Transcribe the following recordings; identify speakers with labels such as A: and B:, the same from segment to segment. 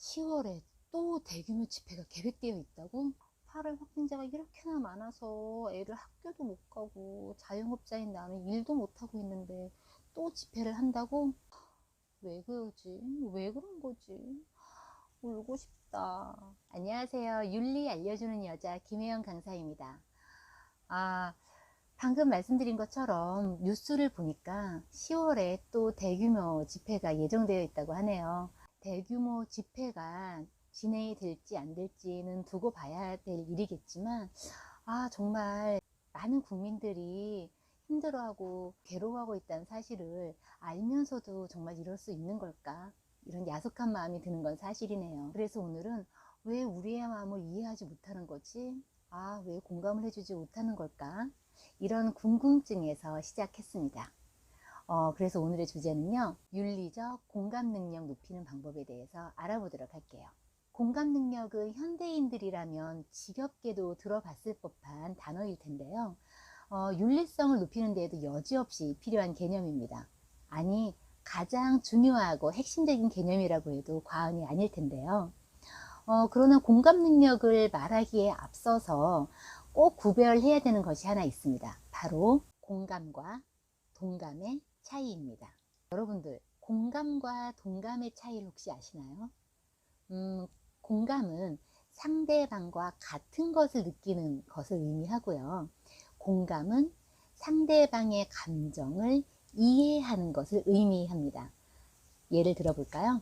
A: 10월에 또 대규모 집회가 계획되어 있다고? 8월 확진자가 이렇게나 많아서 애를 학교도 못 가고 자영업자인 나는 일도 못 하고 있는데 또 집회를 한다고? 왜 그러지? 왜 그런 거지? 울고 싶다. 안녕하세요. 윤리 알려주는 여자 김혜영 강사입니다. 방금 말씀드린 것처럼 뉴스를 보니까 10월에 또 대규모 집회가 예정되어 있다고 하네요. 대규모 집회가 진행이 될지 안 될지는 두고 봐야 될 일이겠지만, 정말 많은 국민들이 힘들어하고 괴로워하고 있다는 사실을 알면서도 정말 이럴 수 있는 걸까? 이런 야속한 마음이 드는 건 사실이네요. 그래서 오늘은 왜 우리의 마음을 이해하지 못하는 거지? 왜 공감을 해주지 못하는 걸까? 이런 궁금증에서 시작했습니다. 그래서 오늘의 주제는요, 윤리적 공감 능력 높이는 방법에 대해서 알아보도록 할게요. 공감 능력은 현대인들이라면 지겹게도 들어봤을 법한 단어일 텐데요. 윤리성을 높이는 데에도 여지없이 필요한 개념입니다. 아니, 가장 중요하고 핵심적인 개념이라고 해도 과언이 아닐 텐데요. 그러나 공감 능력을 말하기에 앞서서 꼭 구별해야 되는 것이 하나 있습니다. 바로 공감과 동감의 차이입니다. 여러분들, 공감과 동감의 차이를 혹시 아시나요? 공감은 상대방과 같은 것을 느끼는 것을 의미하고요. 공감은 상대방의 감정을 이해하는 것을 의미합니다. 예를 들어볼까요?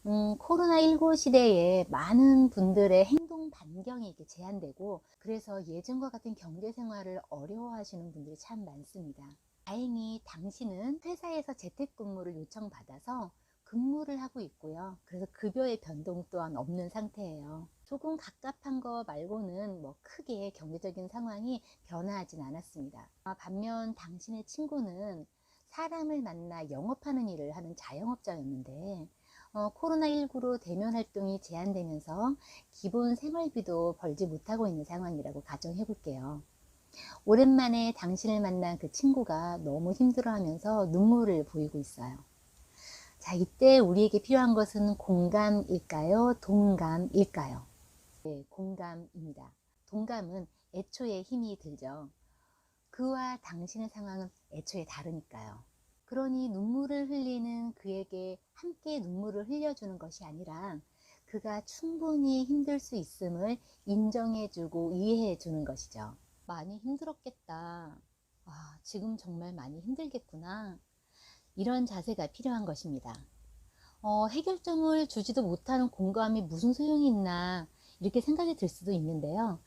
A: 코로나19 시대에 많은 분들의 행동 반경이 이렇게 제한되고, 그래서 예전과 같은 경제 생활을 어려워하시는 분들이 참 많습니다. 다행히 당신은 회사에서 재택근무를 요청받아서 근무를 하고 있고요. 그래서 급여의 변동 또한 없는 상태예요. 조금 갑갑한 거 말고는 뭐 크게 경제적인 상황이 변화하진 않았습니다. 반면 당신의 친구는 사람을 만나 영업하는 일을 하는 자영업자였는데, 코로나19로 대면 활동이 제한되면서 기본 생활비도 벌지 못하고 있는 상황이라고 가정해 볼게요. 오랜만에 당신을 만난 그 친구가 너무 힘들어하면서 눈물을 보이고 있어요. 자, 이때 우리에게 필요한 것은 공감일까요? 동감일까요? 네, 공감입니다. 동감은 애초에 힘이 들죠. 그와 당신의 상황은 애초에 다르니까요. 그러니 눈물을 흘리는 그에게 함께 눈물을 흘려주는 것이 아니라 그가 충분히 힘들 수 있음을 인정해주고 이해해주는 것이죠. 많이 힘들었겠다. 지금 정말 많이 힘들겠구나. 이런 자세가 필요한 것입니다. 해결점을 주지도 못하는 공감이 무슨 소용이 있나 이렇게 생각이 들 수도 있는데요.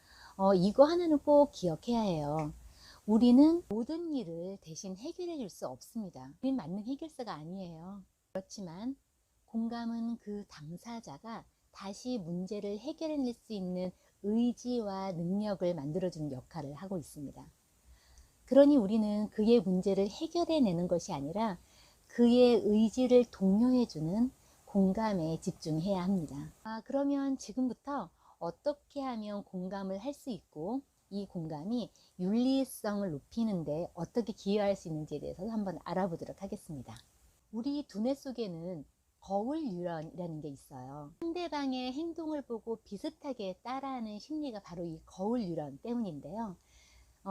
A: 이거 하나는 꼭 기억해야 해요. 우리는 모든 일을 대신 해결해 줄 수 없습니다. 우린 만능 해결사가 아니에요. 그렇지만 공감은 그 당사자가 다시 문제를 해결해낼 수 있는 의지와 능력을 만들어주는 역할을 하고 있습니다. 그러니 우리는 그의 문제를 해결해내는 것이 아니라 그의 의지를 독려해주는 공감에 집중해야 합니다. 그러면 지금부터 어떻게 하면 공감을 할 수 있고 이 공감이 윤리성을 높이는데 어떻게 기여할 수 있는지에 대해서 한번 알아보도록 하겠습니다. 우리 두뇌 속에는 거울 뉴런이라는 게 있어요. 상대방의 행동을 보고 비슷하게 따라하는 심리가 바로 이 거울 뉴런 때문인데요.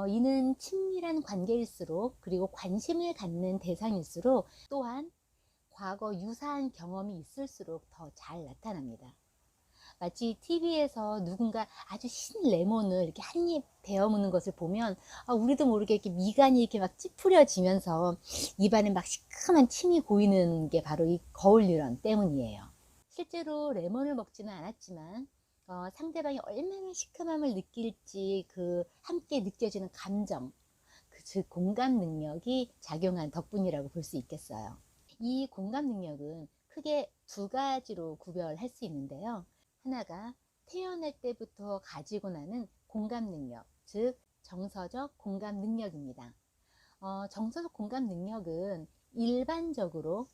A: 이는 친밀한 관계일수록, 그리고 관심을 갖는 대상일수록, 또한 과거 유사한 경험이 있을수록 더 잘 나타납니다. 마치 TV에서 누군가 아주 신 레몬을 이렇게 한 입 베어 무는 것을 보면 우리도 모르게 이렇게 미간이 이렇게 막 찌푸려지면서 입안에 막 시큼한 침이 고이는 게 바로 이 거울 뉴런 때문이에요. 실제로 레몬을 먹지는 않았지만 상대방이 얼마나 시큼함을 느낄지 그 함께 느껴지는 감정, 즉 공감 능력이 작용한 덕분이라고 볼 수 있겠어요. 이 공감 능력은 크게 두 가지로 구별할 수 있는데요. 하나가 태어날 때부터 가지고 나는 공감 능력, 즉 정서적 공감 능력입니다. 정서적 공감 능력은 일반적으로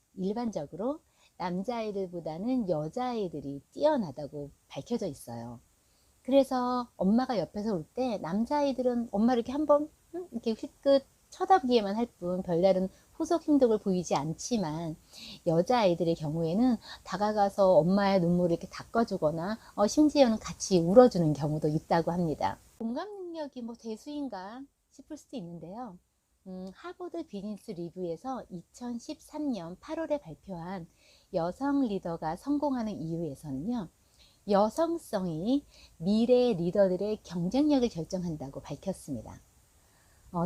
A: 남자아이들보다는 여자아이들이 뛰어나다고 밝혀져 있어요. 그래서 엄마가 옆에서 올 때 남자아이들은 엄마를 이렇게 한번 이렇게 휘끗 쳐다보기만 할 뿐 별다른 후속 행동을 보이지 않지만 여자아이들의 경우에는 다가가서 엄마의 눈물을 이렇게 닦아주거나 심지어는 같이 울어주는 경우도 있다고 합니다. 공감 능력이 뭐 대수인가 싶을 수도 있는데요. 하버드 비즈니스 리뷰에서 2013년 8월에 발표한 여성 리더가 성공하는 이유에서는요, 여성성이 미래 리더들의 경쟁력을 결정한다고 밝혔습니다.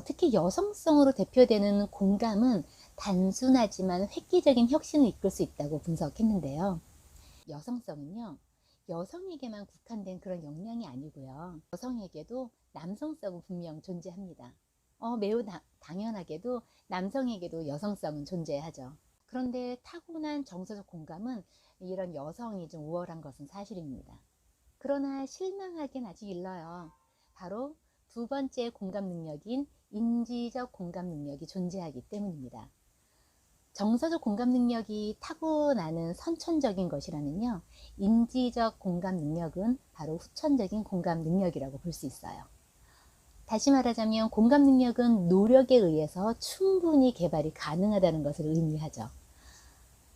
A: 특히 여성성으로 대표되는 공감은 단순하지만 획기적인 혁신을 이끌 수 있다고 분석했는데요. 여성성은요, 여성에게만 국한된 그런 역량이 아니고요. 여성에게도 남성성은 분명 존재합니다. 매우 당연하게도 남성에게도 여성성은 존재하죠. 그런데 타고난 정서적 공감은 이런 여성이 좀 우월한 것은 사실입니다. 그러나 실망하긴 아직 일러요. 바로 두 번째 공감 능력인 인지적 공감 능력이 존재하기 때문입니다. 정서적 공감 능력이 타고나는 선천적인 것이라면요, 인지적 공감 능력은 바로 후천적인 공감 능력이라고 볼 수 있어요. 다시 말하자면 공감 능력은 노력에 의해서 충분히 개발이 가능하다는 것을 의미하죠.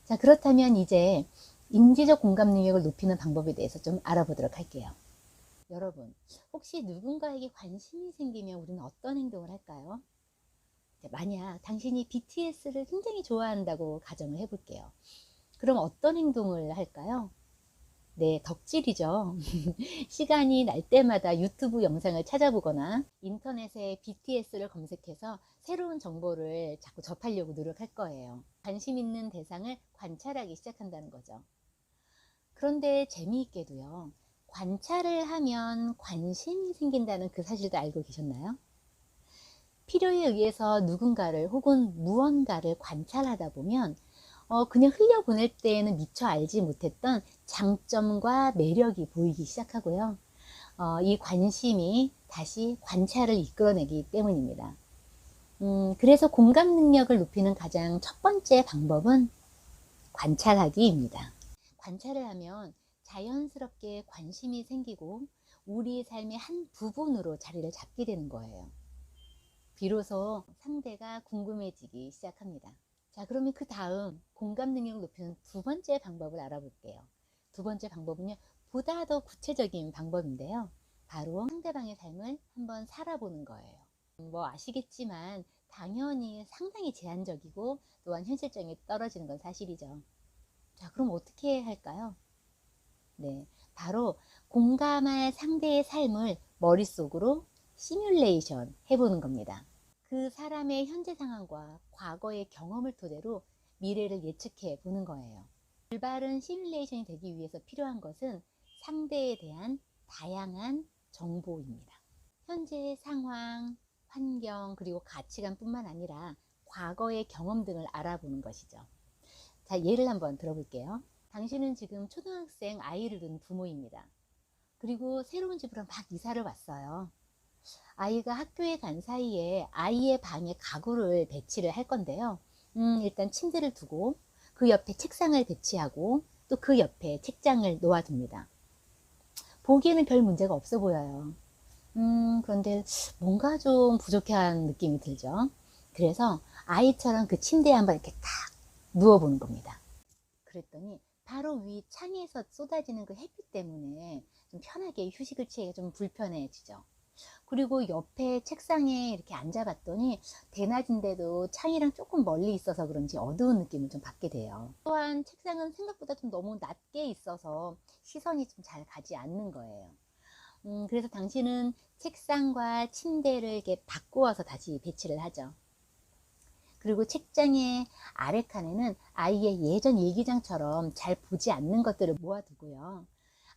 A: 자, 그렇다면 이제 인지적 공감 능력을 높이는 방법에 대해서 좀 알아보도록 할게요. 여러분, 혹시 누군가에게 관심이 생기면 우리는 어떤 행동을 할까요? 만약 당신이 BTS를 굉장히 좋아한다고 가정을 해볼게요. 그럼 어떤 행동을 할까요? 네, 덕질이죠. 시간이 날 때마다 유튜브 영상을 찾아보거나 인터넷에 BTS를 검색해서 새로운 정보를 자꾸 접하려고 노력할 거예요. 관심 있는 대상을 관찰하기 시작한다는 거죠. 그런데 재미있게도요, 관찰을 하면 관심이 생긴다는 그 사실도 알고 계셨나요? 필요에 의해서 누군가를 혹은 무언가를 관찰하다 보면 그냥 흘려보낼 때에는 미처 알지 못했던 장점과 매력이 보이기 시작하고요. 이 관심이 다시 관찰을 이끌어내기 때문입니다. 그래서 공감 능력을 높이는 가장 첫 번째 방법은 관찰하기입니다. 관찰을 하면 자연스럽게 관심이 생기고 우리의 삶의 한 부분으로 자리를 잡게 되는 거예요. 비로소 상대가 궁금해지기 시작합니다. 자, 그러면 그 다음 공감 능력을 높이는 두 번째 방법을 알아볼게요. 두 번째 방법은요, 보다 더 구체적인 방법인데요. 바로 상대방의 삶을 한번 살아보는 거예요. 뭐 아시겠지만 당연히 상당히 제한적이고 또한 현실성이 떨어지는 건 사실이죠. 자, 그럼 어떻게 할까요? 네, 바로 공감할 상대의 삶을 머릿속으로 시뮬레이션 해보는 겁니다. 그 사람의 현재 상황과 과거의 경험을 토대로 미래를 예측해 보는 거예요. 올바른 시뮬레이션이 되기 위해서 필요한 것은 상대에 대한 다양한 정보입니다. 현재의 상황, 환경, 그리고 가치관뿐만 아니라 과거의 경험 등을 알아보는 것이죠. 자, 예를 한번 들어볼게요. 당신은 지금 초등학생 아이를 둔 부모입니다. 그리고 새로운 집으로 막 이사를 왔어요. 아이가 학교에 간 사이에 아이의 방에 가구를 배치를 할 건데요. 일단 침대를 두고 그 옆에 책상을 배치하고 또 그 옆에 책장을 놓아둡니다. 보기에는 별 문제가 없어 보여요. 그런데 뭔가 좀 부족한 느낌이 들죠. 그래서 아이처럼 그 침대에 한번 이렇게 탁 누워보는 겁니다. 그랬더니 바로 위 창에서 쏟아지는 그 햇빛 때문에 좀 편하게 휴식을 취하기가 좀 불편해지죠. 그리고 옆에 책상에 이렇게 앉아봤더니 대낮인데도 창이랑 조금 멀리 있어서 그런지 어두운 느낌을 좀 받게 돼요. 또한 책상은 생각보다 좀 너무 낮게 있어서 시선이 좀 잘 가지 않는 거예요. 그래서 당신은 책상과 침대를 이렇게 바꾸어서 다시 배치를 하죠. 그리고 책장의 아래 칸에는 아이의 예전 일기장처럼 잘 보지 않는 것들을 모아두고요.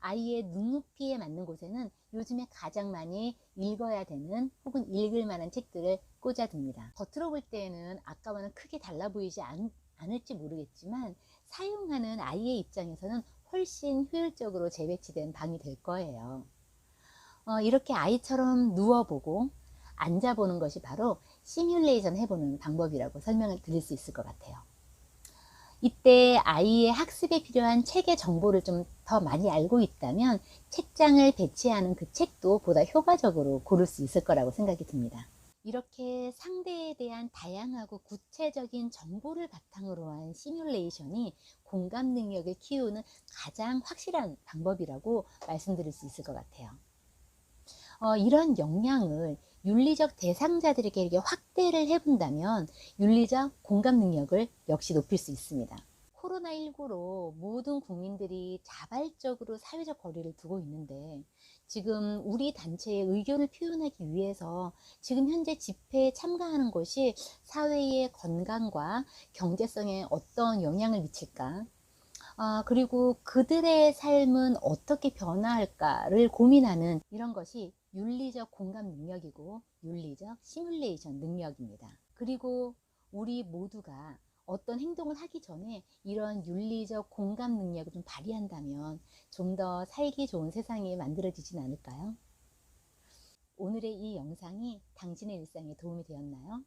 A: 아이의 눈높이에 맞는 곳에는 요즘에 가장 많이 읽어야 되는 혹은 읽을 만한 책들을 꽂아둡니다. 겉으로 볼 때에는 아까와는 크게 달라 보이지 않을지 모르겠지만 사용하는 아이의 입장에서는 훨씬 효율적으로 재배치된 방이 될 거예요. 이렇게 아이처럼 누워보고 앉아보는 것이 바로 시뮬레이션 해보는 방법이라고 설명을 드릴 수 있을 것 같아요. 이때 아이의 학습에 필요한 책의 정보를 좀 더 많이 알고 있다면 책장을 배치하는 그 책도 보다 효과적으로 고를 수 있을 거라고 생각이 듭니다. 이렇게 상대에 대한 다양하고 구체적인 정보를 바탕으로 한 시뮬레이션이 공감 능력을 키우는 가장 확실한 방법이라고 말씀드릴 수 있을 것 같아요. 이런 역량을 윤리적 대상자들에게 이렇게 확대를 해본다면 윤리적 공감 능력을 역시 높일 수 있습니다. 코로나19로 모든 국민들이 자발적으로 사회적 거리를 두고 있는데 지금 우리 단체의 의견을 표현하기 위해서 지금 현재 집회에 참가하는 것이 사회의 건강과 경제성에 어떤 영향을 미칠까? 그리고 그들의 삶은 어떻게 변화할까를 고민하는 이런 것이 윤리적 공감 능력이고 윤리적 시뮬레이션 능력입니다. 그리고 우리 모두가 어떤 행동을 하기 전에 이런 윤리적 공감 능력을 좀 발휘한다면 좀 더 살기 좋은 세상이 만들어지진 않을까요? 오늘의 이 영상이 당신의 일상에 도움이 되었나요?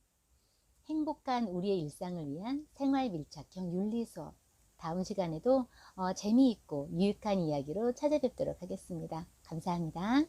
A: 행복한 우리의 일상을 위한 생활 밀착형 윤리 수업, 다음 시간에도 재미있고 유익한 이야기로 찾아뵙도록 하겠습니다. 감사합니다.